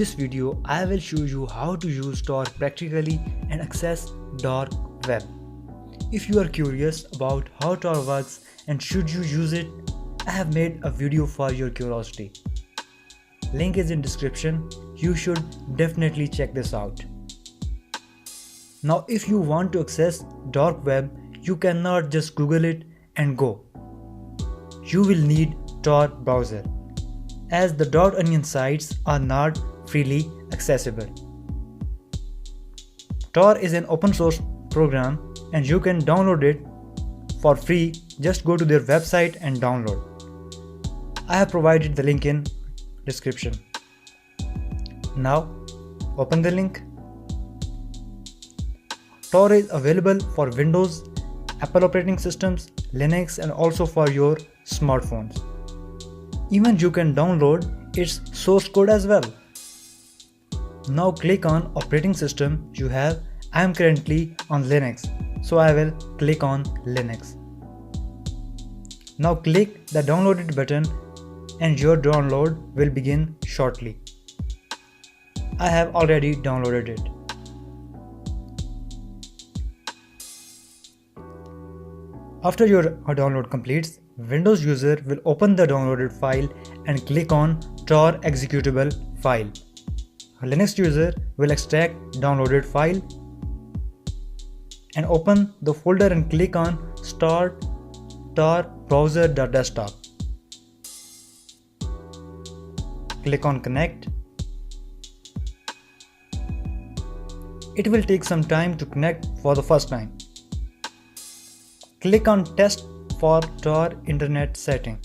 this video, I will show you how to use Tor practically and access dark web. If you are curious about how Tor works and should you use it, I have made a video for your curiosity. Link is in description. You should definitely check this out. Now if you want to access dark web, you cannot just Google it and go. You will need Tor browser, as the .onion sites are not freely accessible. Tor is an open source program and you can download it for free. Just go to their website and download. I have provided the link in description. Now open the link. Tor is available for Windows, Apple operating systems, Linux, and also for your smartphones. Even you can download its source code as well. Now click on operating system you have. I am currently on Linux, so I will click on Linux. Now click the downloaded button and your download will begin shortly. I have already downloaded it. After your download completes, Windows user will open the downloaded file and click on Tor executable file. A Linux user will extract downloaded file and open the folder and click on Start Tor browser.desktop. Click on Connect. It will take some time to connect for the first time. Click on Test for Tor Internet setting.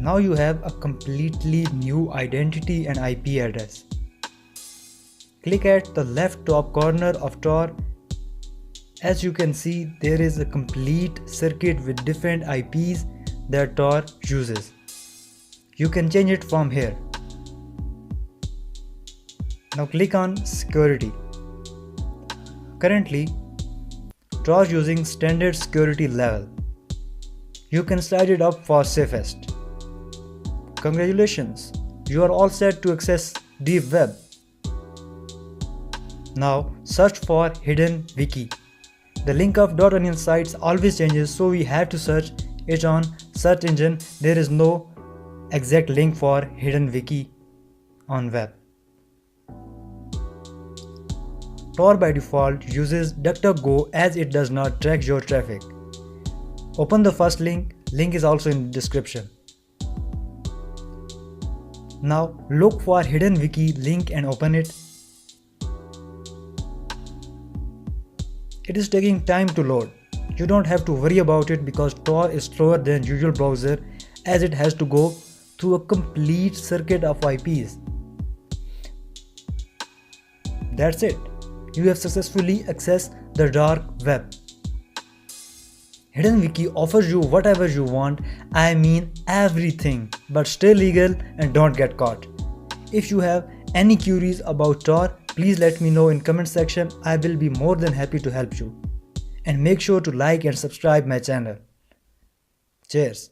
Now you have a completely new identity and IP address. Click at the left top corner of Tor. As you can see, there is a complete circuit with different IPs that Tor uses. You can change it from here. Now click on Security. Currently, Tor using standard security level. You can slide it up for safest. Congratulations, you are all set to access deep web. Now search for hidden wiki. The link of .onion sites always changes, so we have to search it on search engine. There is no exact link for hidden wiki on web. Tor by default uses DuckDuckGo as it does not track your traffic. Open the first link is also in the description. Now look for hidden wiki link and open it. It is taking time to load. You don't have to worry about it because Tor is slower than usual browser, as it has to go through a complete circuit of IPs. That's it. You have successfully accessed the dark web. Hidden wiki offers you whatever you want, I mean everything, but stay legal and don't get caught. If you have any queries about Tor, please let me know in comment section. I will be more than happy to help you. And make sure to like and subscribe my channel. Cheers.